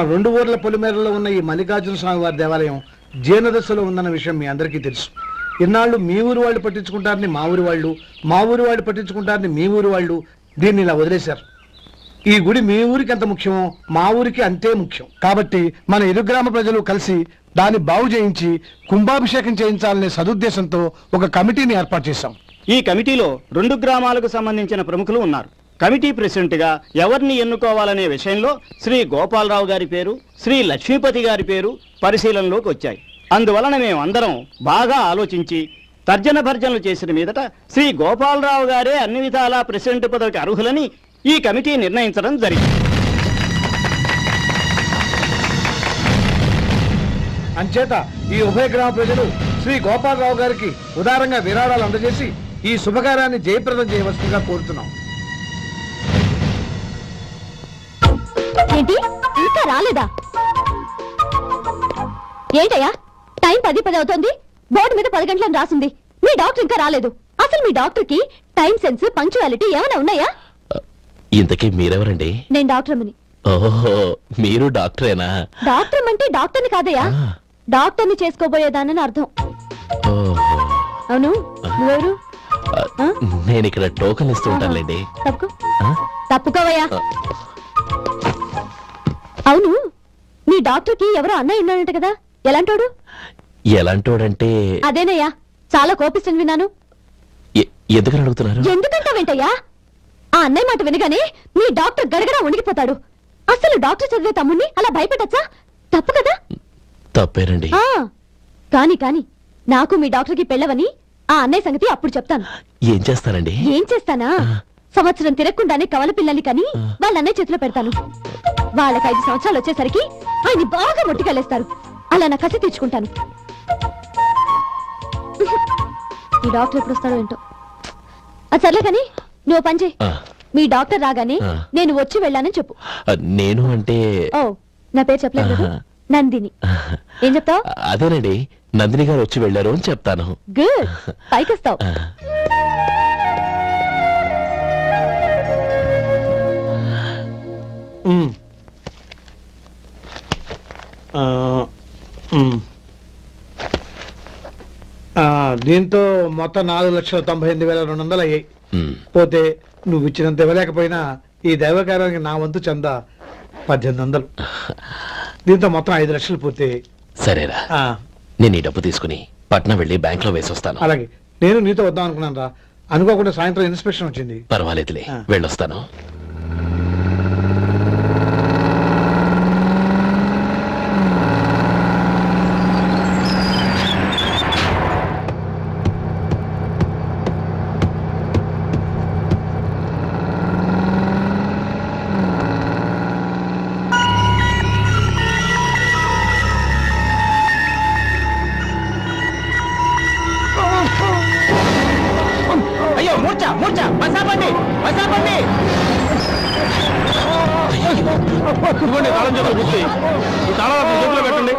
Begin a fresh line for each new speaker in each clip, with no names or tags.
రెండు ఊర్ల పొలిమేరలో ఉన్న ఈ మల్లికార్జున స్వామి వారి దేవాలయం జీర్ణదశలో ఉందన్న విషయం మీ అందరికీ తెలుసు. ఇన్నాళ్ళు మీ ఊరు వాళ్ళు పట్టించుకుంటారని మా ఊరి వాళ్ళు, మా ఊరి వాళ్ళు పట్టించుకుంటారని మీ ఊరి వాళ్ళు దీన్ని ఇలా వదిలేశారు. ఈ గుడి మీ ఊరికి ఎంత ముఖ్యమో మా ఊరికి అంతే ముఖ్యం. కాబట్టి మన ఇరు గ్రామ ప్రజలు కలిసి దాన్ని బాగు చేయించి కుంభాభిషేకం చేయించాలనే సదుద్దేశంతో ఒక కమిటీని ఏర్పాటు చేశాం.
ఈ కమిటీలో రెండు గ్రామాలకు సంబంధించిన ప్రముఖులు ఉన్నారు. కమిటీ ప్రెసిడెంట్ గా ఎవరిని ఎన్నుకోవాలనే విషయంలో శ్రీ గోపాలరావు గారి పేరు, శ్రీ లక్ష్మీపతి గారి పేరు పరిశీలనలోకి వచ్చాయి. అందువలన మేము అందరం బాగా ఆలోచించి తర్జన భర్జనలు చేసిన మీదట శ్రీ గోపాలరావు గారే అన్ని విధాలా ప్రెసిడెంట్ పదవికి అర్హులని ఈ కమిటీ నిర్ణయించడం జరిగింది.
అంచేత ఈ ఉభయ గ్రామ ప్రజలు శ్రీ గోపాలరావు గారికి ఉదారంగా విరాళాలు అందజేసి ఈ శుభకార్యాన్ని జయప్రదం చేయవలసిందిగా కోరుతున్నాం.
ఏంటి ఇంకా రాలేదా? ఏంటయ్యా టైం 10 అవుతోంది. బోర్డు మీద 10 గంటలని రాసింది. మీ డాక్టర్ ఇంకా రాలేదు. అసలు మీ డాక్టర్ కి టైం సెన్స్, పంక్చువాలిటీ ఏమైనా ఉన్నాయా?
ఇంతకీ మీరెవరండి?
నేను డాక్టర్ అమ్మని.
ఓహో, మీరు డాక్టరేనా?
డాక్టర్ అంటే డాక్టర్ని కాదయ్యా, డాక్టర్ని చేసుకోబోయేదానని అర్థం. అవును, నువ్వెవరు?
నేను ఇక్కడ టోకన్ ఇస్తూ ఉంటానులేండి.
తప్పుకోవయ్యా. అవును, నీ డాక్టర్ కి ఎవరో అన్నయ్య ఉన్నాడంట కదా, ఎలాంటోడు?
ఎలాంటోడంటే
అదేనయ్యా, చాలా కోపిస్తని విన్నాను.
ఎందుకని అడుగుతున్నారు?
ఎందుకంటావేంటయ్యా? ఆ అన్నయ్య మాట వినగానే నీ డాక్టర్ గడగడా వణికిపోతాడు. అసలు డాక్టర్ చదివే తమ్ముణ్ణి అలా భయపెట్టచ్చా? తప్పు కదా?
తప్పేనండి.
కాని కాని నాకు మీ డాక్టర్ కి పెళ్ళవని ఆ అన్నయ్య సంగతి అప్పుడు చెప్తాను.
ఏం చేస్తానండి?
ఏం చేస్తానా? సంవత్సరం తిరగకుండానే కవల పిల్లల్ని కని వాళ్ళ అన్నయ్య చేతిలో పెడతాను. వాళ్ళకి 5 సంవత్సరాలు వచ్చేసరికి ఆయన్ని బాగా మొట్టికెళ్ళేస్తారు. అలా నా కసి తీర్చుకుంటాను. ఈ డాక్టర్ ఎప్పుడు వస్తాడో ఏంటో. అది సర్లే కాని నువ్వు పని చేయి. మీ డాక్టర్ రాగానే నేను వచ్చి వెళ్ళానని చెప్పు.
నేను అంటే
ఓ, నా పేరు చెప్పలేదు కదా, నందిని. ఏం చెప్తావు?
అదేనండి, నందిని గారు వచ్చి వెళ్ళారు అని చెప్తాను.
గుడ్, పైకి వస్తావు.
దీంతో మొత్తం 4,98,200 అయ్యాయి. పోతే నువ్వు ఇచ్చినంత ఇవ్వలేకపోయినా ఈ దైవకార్యానికి నా వంతు చందా 1800. దీంతో మొత్తం 5 లక్షలు పూర్తయ్యాయి.
సరేరా, నేను ఈ డబ్బు తీసుకుని పట్నం వెళ్ళి బ్యాంక్ లో వేసి వస్తాను.
అలాగే, నేను నీతో వద్దాం అనుకున్నాను రా, అనుకోకుండా సాయంత్రం ఇన్స్పెక్షన్ వచ్చింది.
పర్వాలేదులే, వెళ్ళొస్తాను.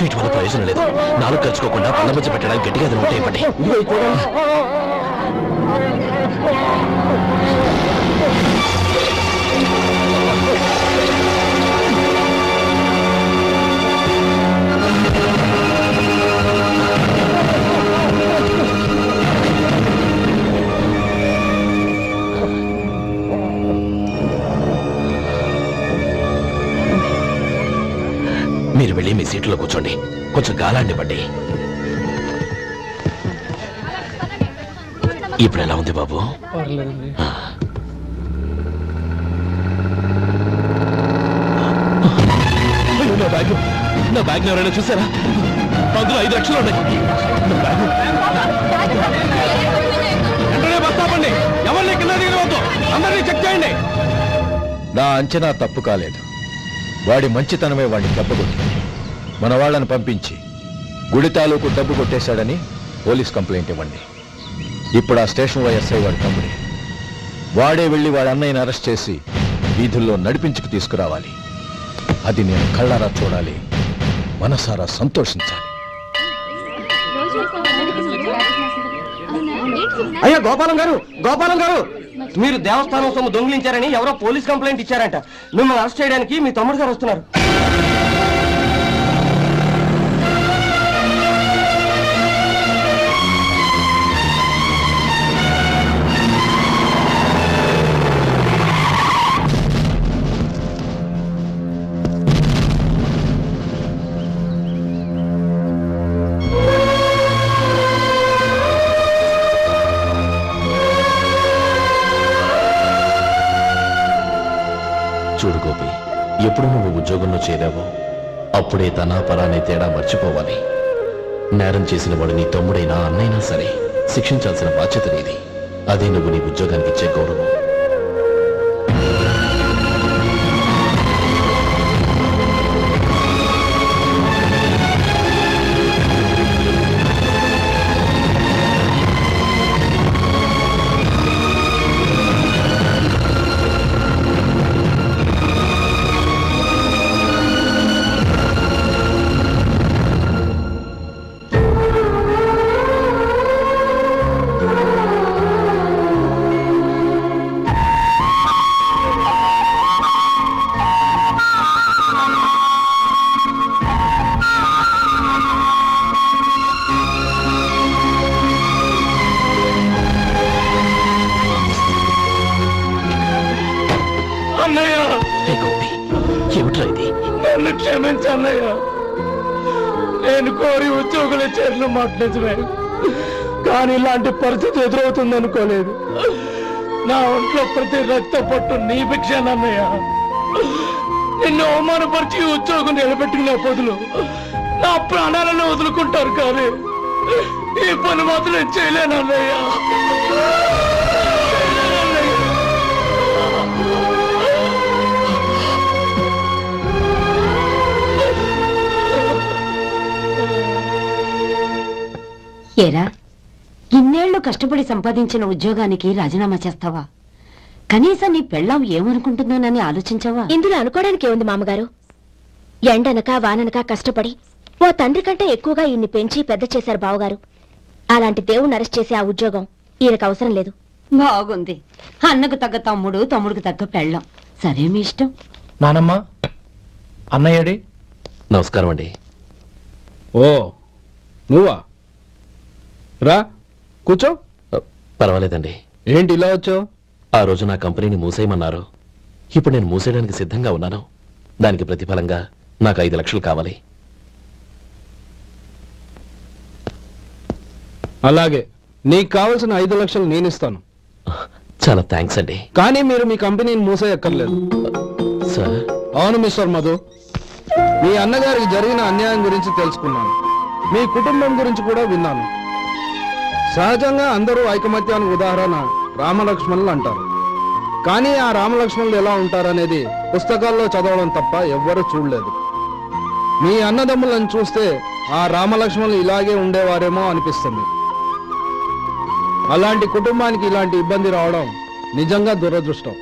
వీటి వల్ల ప్రయోజనం లేదు. 4 ఖర్చుకోకుండా పళ్ళ మధ్య పెట్టడానికి గట్టిగా అది ఉంటే ఇవ్వండి. మీరు వెళ్ళి మీ సీట్లో కూర్చోండి, కొంచెం గాలాండి పడ్డి. ఇప్పుడు ఎలా ఉంది బాబు? నా బ్యాగ్ ఎవరైనా చూసారా? అందులో 5 లక్షలు ఉన్నాయి. వెంటనే బస్తాపండి, ఎవరిని కింద దిగవద్దు, అందరినీ చెక్ చేయండి.
నా అంచనా తప్పు కాలేదు. వాడి మంచితనమే వాడిని దెబ్బకొట్టింది. మన వాళ్ళని పంపించి గుడి తాలూకు డబ్బు కొట్టేశాడని పోలీస్ కంప్లైంట్ ఇవ్వండి. ఇప్పుడు ఆ స్టేషన్ ఎస్ఐ వాడి తమ్ముడే. వాడే వెళ్ళి వాడి అన్నయ్యని అరెస్ట్ చేసి వీధుల్లో నడిపించుకు తీసుకురావాలి. అది నేను కళ్ళారా చూడాలి, మనసారా సంతోషించాలి.
అయ్యా గోపాలం గారు, గోపాలం గారు, మీరు దేవస్థానం సొమ్ము దొంగిలించారని ఎవరో పోలీస్ కంప్లైంట్ ఇచ్చారంట. మిమ్మల్ని అరెస్ట్ చేయడానికి మీ తమ్ముడు గారు వస్తున్నారు.
ఎప్పుడు నువ్వు ఉద్యోగంలో చేరావో అప్పుడే తన పరానే తేడా మర్చిపోవాలి. నేరం చేసిన వాడు నీ తమ్ముడైనా అన్నైనా సరే శిక్షించాల్సిన బాధ్యత నీది. అదే నువ్వు నీ ఉద్యోగానికి ఇచ్చే గౌరవం.
నన్ను క్షమించన్నయ్య. నేను కోరి ఉద్యోగుల చేతులు మాట్లాడుతున్నాయి, కానీ ఇలాంటి పరిస్థితి ఎదురవుతుంది అనుకోలేదు. నా ఒంట్లో ప్రతి రక్త పట్టు నీ భిక్షానన్నయ్య. నిన్ను అవమానపరిచి ఉద్యోగం నిలబెట్టుకునే బదులు నా ప్రాణాలను వదులుకుంటారు, కానీ ఈ పని మాత్రం చేయలేనన్నయ్య.
ఏరా, ఇన్నేళ్లు కష్టపడి సంపాదించిన ఉద్యోగానికి రాజీనామా చేస్తావా? కనీసం నీ పెళ్ళాం ఏమనుకుంటుందోనని ఆలోచించావా?
ఇందులో అనుకోవడానికి ఏముంది మామగారు? ఎండనక వాననక కష్టపడి ఓ తండ్రి కంటే ఎక్కువగా ఈయన్ని పెంచి పెద్ద చేశారు బావగారు. అలాంటి దేవుణ్ణి అరెస్ట్ చేసే ఆ ఉద్యోగం ఈయనకు అవసరం లేదు.
బాగుంది. అన్నకు తగ్గ తమ్ముడు, తమ్ముడికి తగ్గ పెళ్ళాం. సరే, మీ ఇష్టం.
నానమ్మ, అన్నయ్యడి.
నమస్కారం అండి.
ఓ, నువ్వా? రా, కూర్చో.
పర్వాలేదండి.
ఏంటి ఇలా వచ్చావు?
ఆ రోజు నా కంపెనీని మూసేయమన్నారు. ఇప్పుడు నేను మూసేయడానికి సిద్ధంగా ఉన్నాను. దానికి ప్రతిఫలంగా నాకు 5 లక్షలు కావాలి.
అలాగే, నీకు కావలసిన 5 లక్షలు నేను ఇస్తాను.
చాలా థ్యాంక్స్ అండి.
కానీ మీరు మీ కంపెనీని మూసేయక్కర్లేదు.
సార్?
అవును మిస్టర్ మధు, మీ అన్నగారికి జరిగిన అన్యాయం గురించి తెలుసుకున్నాను. మీ కుటుంబం గురించి కూడా విన్నాను. సహజంగా అందరూ ఐకమత్యానికి ఉదాహరణ రామలక్ష్మణులు అంటారు. కానీ ఆ రామలక్ష్మణులు ఎలా ఉంటారనేది పుస్తకాల్లో చదవడం తప్ప ఎవ్వరూ చూడలేదు. మీ అన్నదమ్ములను చూస్తే ఆ రామలక్ష్మణులు ఇలాగే ఉండేవారేమో అనిపిస్తుంది. అలాంటి కుటుంబానికి ఇలాంటి ఇబ్బంది రావడం నిజంగా దురదృష్టం.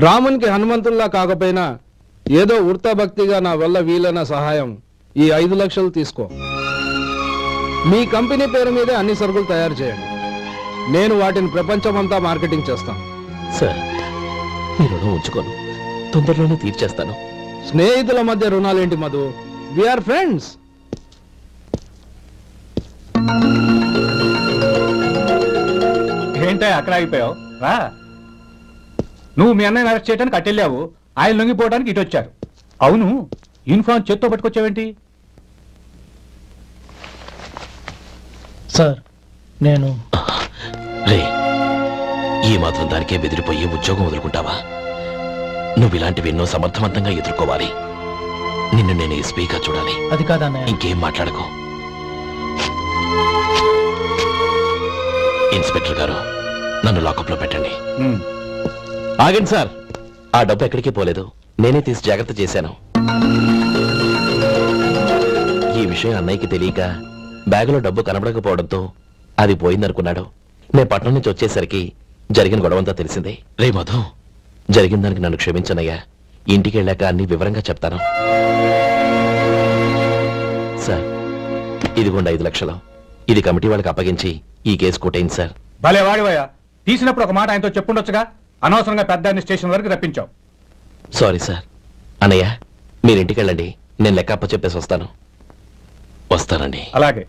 రామునికి హనుమంతుల్లా కాకపోయినా ఏదో వృత్తభక్తిగా నా వల్ల వీలైన సహాయం ఈ 5 లక్షలు తీసుకో. మీ కంపెనీ పేరు మీదే అన్ని సరుకులు తయారు చేయండి. నేను వాటిని ప్రపంచమంతా మార్కెటింగ్ చేస్తాను.
సార్, మీ రుణం ఉంచుకోను, తొందరలోనే తీర్చేస్తాను.
స్నేహితుల మధ్య రుణాలేంటి మధు? We are friends.
ఏంటో అక్కడ ఆగిపోయావు? రా. నువ్వు మీ అన్నయ్యని అరెస్ట్ చేయడానికి అట్టెళ్ళావు, ఆయన లొంగిపోవడానికి ఇటు వచ్చారు. అవును, యూనిఫామ్ చేత్తో పట్టుకొచ్చావేంటి?
సార్, నేను
రే, ఈ మాత్రం దానికే బెదిరిపోయి ఉద్యోగం వదులుకుంటావా? నువ్వు ఇలాంటివి ఎన్నో సమర్థవంతంగా ఎదుర్కోవాలి. నిన్ను నేను ఎస్పీగా చూడాలి.
అది కాదన్నయ్య.
ఇంకేం మాట్లాడకు. ఇన్స్పెక్టర్ గారు, నన్ను లాకప్లో పెట్టండి. ఆగండి సార్, ఆ డబ్బు ఎక్కడికి పోలేదు, నేనే తీసి జాగ్రత్త చేశాను. ఈ విషయం అన్నయ్యకి తెలియక బ్యాగులో డబ్బు కనబడకపోవడంతో అది పోయిందనుకున్నాడు. నేను పట్నం నుంచి వచ్చేసరికి జరిగిన గొడవంతా తెలిసిందే. రే మధు, జరిగిన దానికి నన్ను క్షమించనయ్యా. ఇంటికి వెళ్ళాక అన్ని వివరంగా చెప్తాను. సార్, ఇదిగోండి 5 లక్షలు. ఇది కమిటీ వాళ్ళకి అప్పగించి ఈ కేసు కొట్టేయండి సార్.
భలే వాడివయ్యా, తీసినప్పుడు ఒక మాట ఆయనతో చెప్పుండొచ్చుగా. అనవసరంగా పెద్ద స్టేషన్ వరకు రప్పించావు.
Sorry sir. అన్నయ్య, మీరు ఇంటికి వెళ్ళండి, నేను లెక్క అప్ప చెప్పేసి వస్తాను. వస్తానండి.
అలాగే.